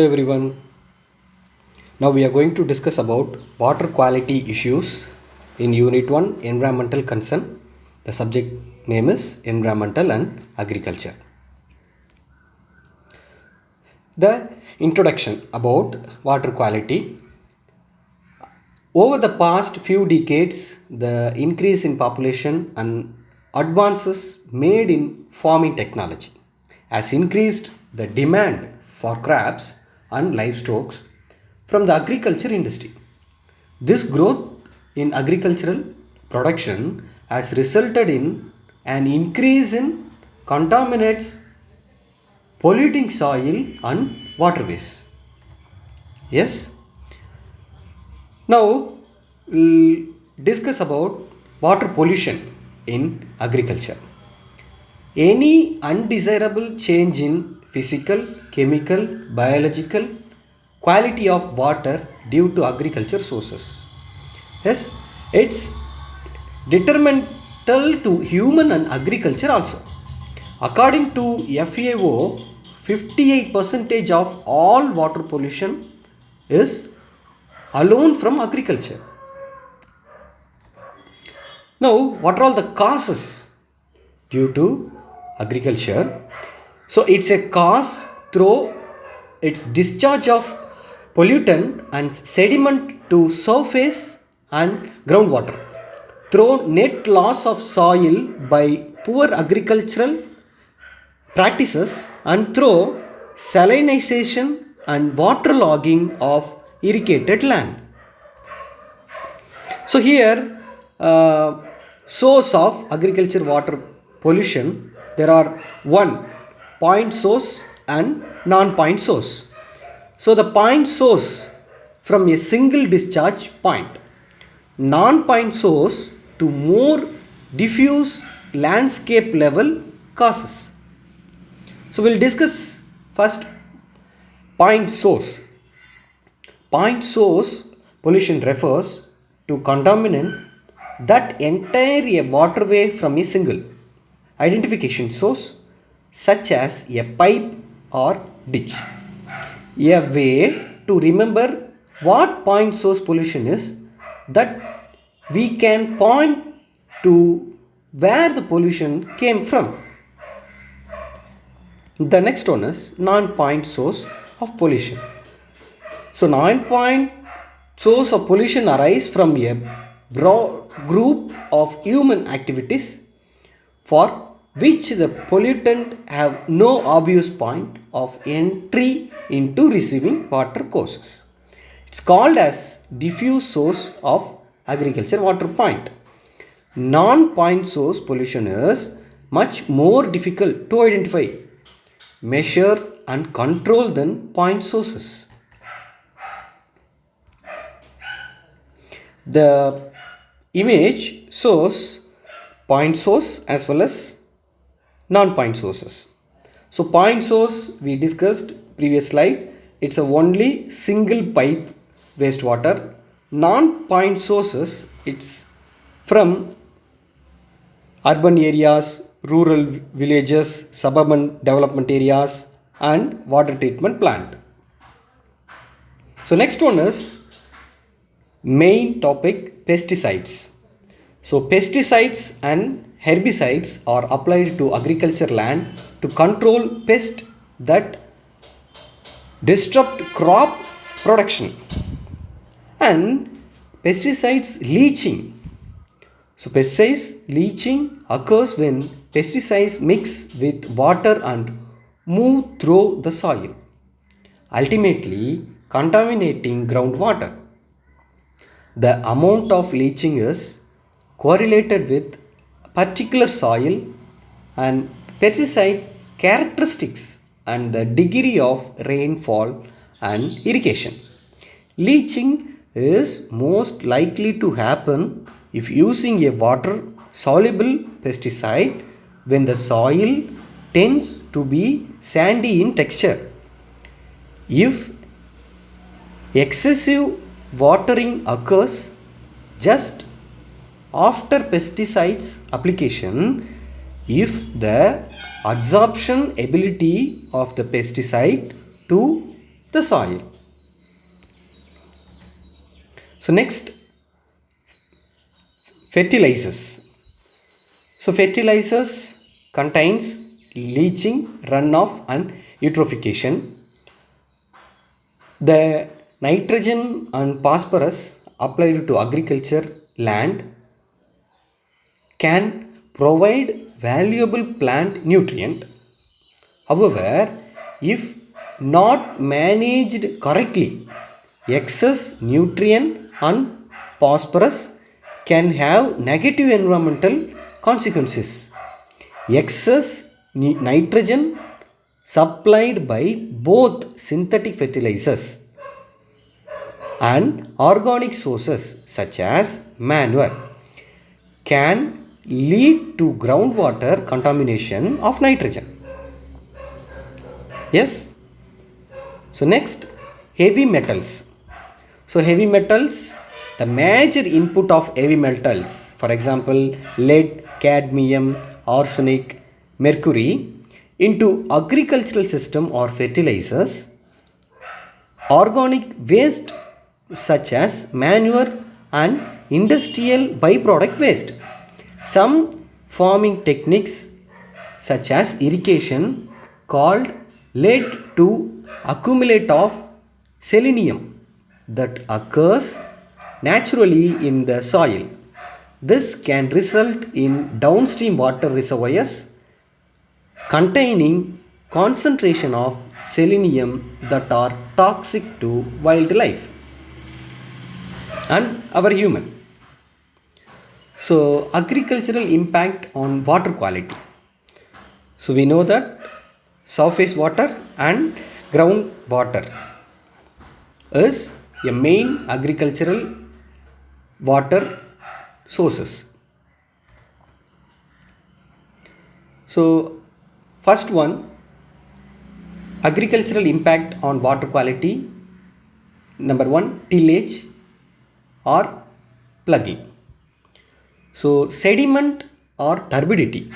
Hello everyone. Now we are going to discuss about water quality issues in Unit 1 Environmental Concern. The subject name is Environmental and Agriculture. The introduction about water quality. Over the past few decades, the increase in population and advances made in farming technology has increased the demand for crops and livestock from the agriculture industry. This growth in agricultural production has resulted in an increase in contaminants polluting soil and waterways. Yes. Now we'll discuss about water pollution in agriculture. Any undesirable change in physical, chemical, biological quality of water due to agriculture sources. Yes, it's detrimental to human and agriculture also. According to FAO, 58% of all water pollution is alone from agriculture. Now, what are all the causes due to agriculture? So, it's a cause through its discharge of pollutant and sediment to surface and groundwater, through net loss of soil by poor agricultural practices, and through salinization and waterlogging of irrigated land. So here, source of agriculture water pollution, there are one point source and non-point source. So the point source from a single discharge point, non-point source to more diffuse landscape level causes. So we'll discuss first point source. Point source pollution refers to contaminant that enter a waterway from a single identification source, such as a pipe or ditch. A way to remember what point source pollution is, that we can point to where the pollution came from. The next one is non-point source of pollution. So non-point source of pollution arise from a broad group of human activities for which the pollutant have no obvious point of entry into receiving water courses. It's called as diffuse source of agriculture water point. Non-point source pollution is much more difficult to identify, measure and control than point sources. The image shows point source as well as non-point sources. So point source we discussed previous slide, it's a only single pipe wastewater. Non-point sources, it's from urban areas, rural villages, suburban development areas and water treatment plant. So next one is main topic, pesticides. So pesticides and herbicides are applied to agriculture land to control pests that disrupt crop production. And pesticides leaching. So pesticides leaching occurs when pesticides mix with water and move through the soil, ultimately contaminating groundwater. The amount of leaching is correlated with particular soil and pesticide characteristics and the degree of rainfall and irrigation. Leaching is most likely to happen if using a water soluble pesticide when the soil tends to be sandy in texture. If excessive watering occurs just after pesticides application, if the absorption ability of the pesticide to the soil. So next, fertilizers. So fertilizers contains leaching, runoff and eutrophication. The nitrogen and phosphorus applied to agriculture land can provide valuable plant nutrient. However, if not managed correctly, excess nutrient and phosphorus can have negative environmental consequences. Excess nitrogen supplied by both synthetic fertilizers and organic sources such as manure can lead to groundwater contamination of nitrogen. Yes. So next, heavy metals. So heavy metals, the major input of heavy metals, for example, lead, cadmium, arsenic, mercury, into agricultural system or fertilizers, organic waste such as manure and industrial byproduct waste. Some farming techniques such as irrigation called lead to accumulate of selenium that occurs naturally in the soil. This can result in downstream water reservoirs containing concentration of selenium that are toxic to wildlife and our human. So agricultural impact on water quality. So we know that surface water and ground water is a main agricultural water sources. So first one, agricultural impact on water quality. Number one, tillage or plugging. So sediment or turbidity.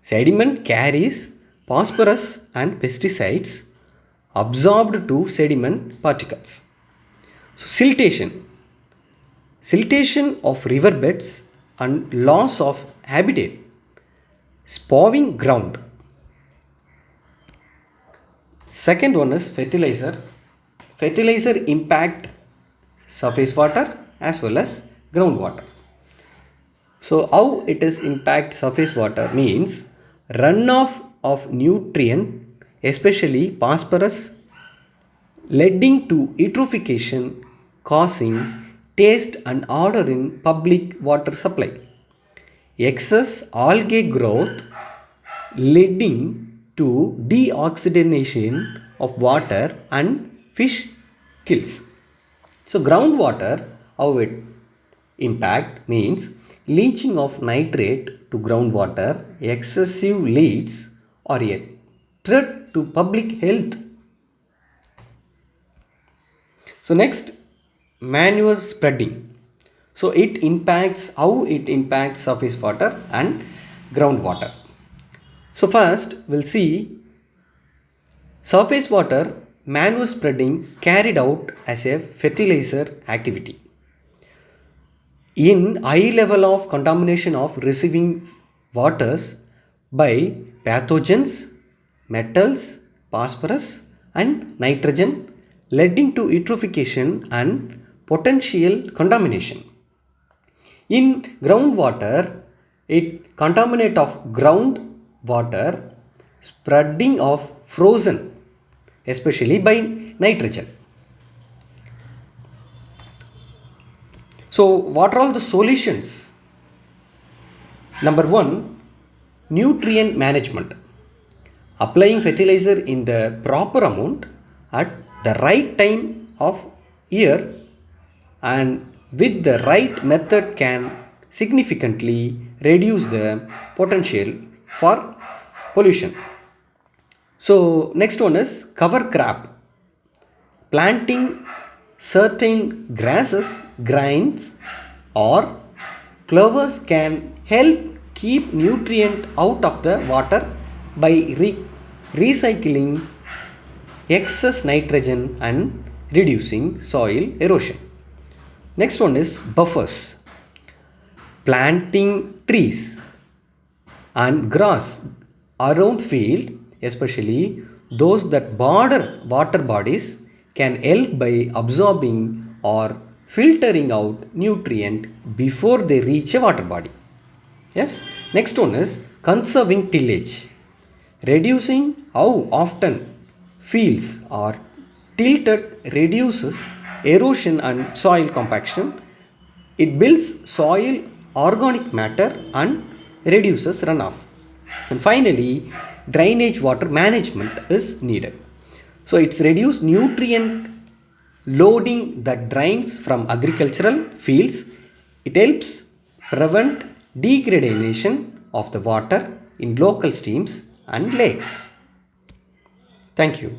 Sediment carries phosphorus and pesticides absorbed to sediment particles. So siltation. Siltation of riverbeds and loss of habitat. Spawning ground. Second one is fertilizer. Fertilizer impact surface water as well as groundwater. So how it is impact surface water means runoff of nutrient, especially phosphorus, leading to eutrophication, causing taste and odor in public water supply. Excess algae growth leading to deoxygenation of water and fish kills. So groundwater, how it impact means leaching of nitrate to groundwater, excessive leads are a threat to public health. So next, manure spreading. So it impacts, how it impacts surface water and groundwater. So first we'll see surface water manure spreading carried out as a fertilizer activity. In high level of contamination of receiving waters by pathogens, metals, phosphorus and nitrogen, leading to eutrophication and potential contamination. In groundwater, it contaminate of groundwater, spreading of frozen, especially by nitrogen. So what are all the solutions? Number one, nutrient management. Applying fertilizer in the proper amount at the right time of year and with the right method can significantly reduce the potential for pollution. So next one is cover crop. Planting certain grasses, grains or clovers can help keep nutrient out of the water by recycling excess nitrogen and reducing soil erosion. Next one is buffers. Planting trees and grass around field, especially those that border water bodies, can help by absorbing or filtering out nutrient before they reach a water body. Yes. Next one is conserving tillage. Reducing how often fields are tilted reduces erosion and soil compaction. It builds soil organic matter and reduces runoff. And finally, drainage water management is needed. So it's reduce nutrient loading that drains from agricultural fields. It helps prevent degradation of the water in local streams and lakes. Thank you.